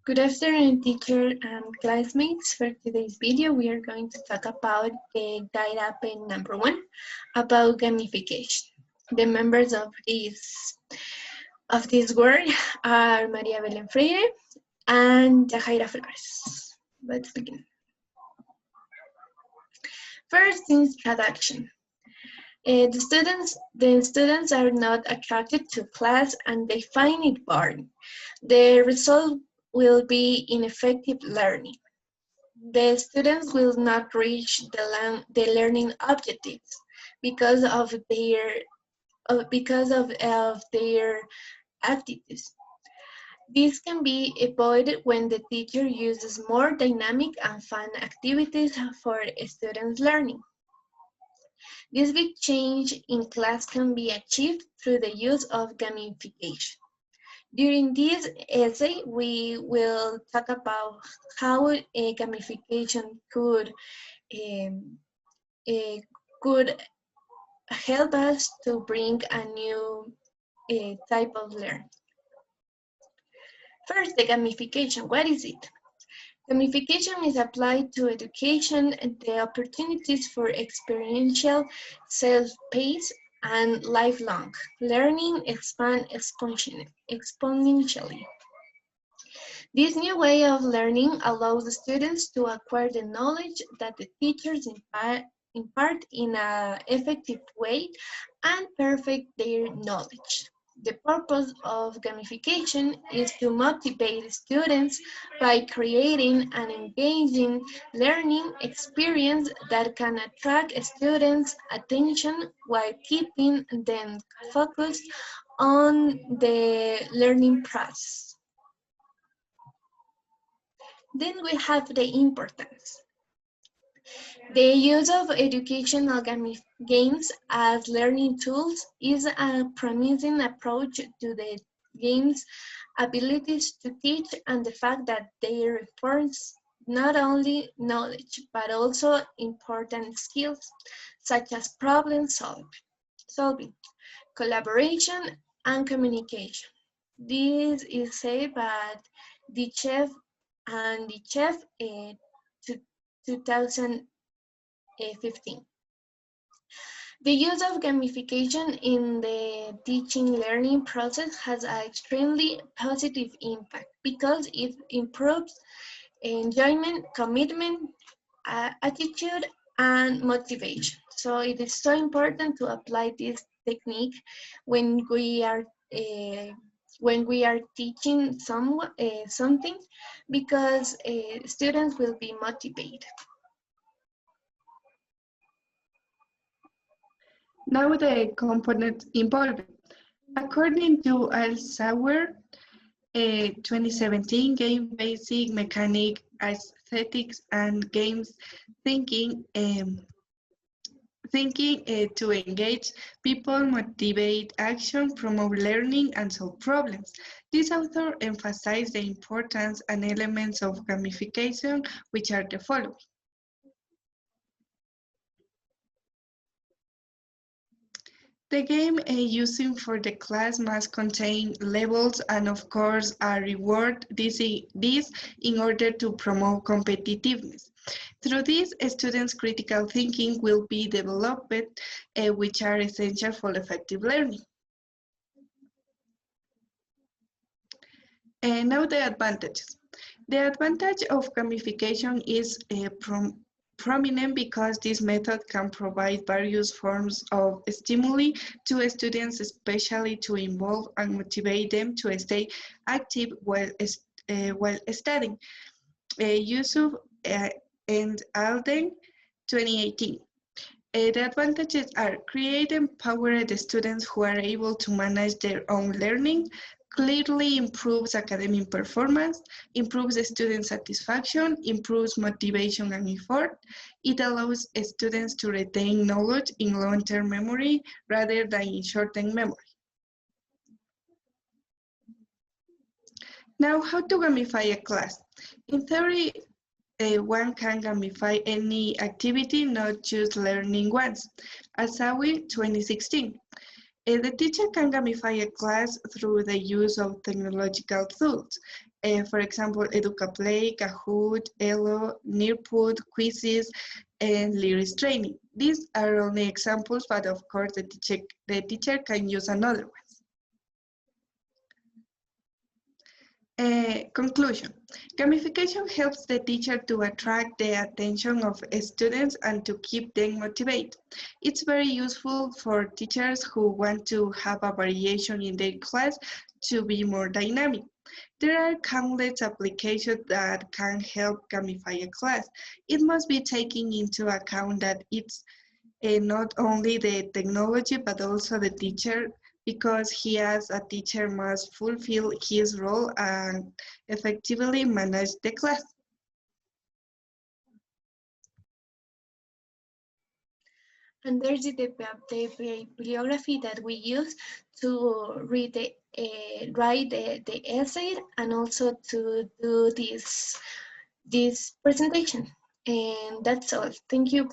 Good afternoon, teacher and classmates. For today's video, we are going to talk about data pen number 1, about gamification. The members of this word are Maria Belén Freire and Yajaira Flores. Let's begin. First, introduction. The students are not attracted to class and they find it boring. The result will be ineffective learning. The students will not reach the learning objectives because of their activities. This can be avoided when the teacher uses more dynamic and fun activities for students' learning. This big change in class can be achieved through the use of gamification. During this essay, we will talk about how gamification um, could help us to bring a new type of learning. First, the gamification. What is it? Gamification is applied to education and the opportunities for experiential, self-paced, and lifelong learning expand exponentially. This new way of learning allows the students to acquire the knowledge that the teachers impart in an effective way and perfect their knowledge. The purpose of gamification is to motivate students by creating an engaging learning experience that can attract students' attention while keeping them focused on the learning process. Then we have the importance. The use of educational games as learning tools is a promising approach to the games' abilities to teach and the fact that they reinforce not only knowledge but also important skills such as problem solving, collaboration, and communication. This is said by the chef and the chef 2015. The use of gamification in the teaching learning process has an extremely positive impact because it improves enjoyment, commitment, attitude, and motivation. So it is so important to apply this technique when we are teaching something because students will be motivated. Now the components involved. According to Alsauer, 2017 game basic mechanic aesthetics and games thinking to engage people, motivate action, promote learning, and solve problems. This author emphasized the importance and elements of gamification, which are the following. The game using for the class must contain levels and of course a reward, this in order to promote competitiveness. Through this, students' critical thinking will be developed, which are essential for effective learning. And now the advantages. The advantage of gamification is prominent because this method can provide various forms of stimuli to students, especially to involve and motivate them to stay active while studying. Yusuf and Alden, 2018. The advantages are create empowered students who are able to manage their own learning, clearly improves academic performance, improves student satisfaction, improves motivation and effort. It allows students to retain knowledge in long-term memory rather than in short-term memory. Now, how to gamify a class? In theory, one can gamify any activity, not just learning ones. Asawi, 2016. The teacher can gamify a class through the use of technological tools. For example, EducaPlay, Kahoot, Elo, Nearpod, quizzes, and lyrics training. These are only examples, but of course the teacher can use another one. Conclusion. Gamification helps the teacher to attract the attention of students and to keep them motivated. It's very useful for teachers who want to have a variation in their class to be more dynamic. There are countless applications that can help gamify a class. It must be taken into account that it's not only the technology but also the teacher, because he as a teacher must fulfill his role and effectively manage the class. And there's the bibliography that we use to write the essay and also to do this presentation. And that's all. Thank you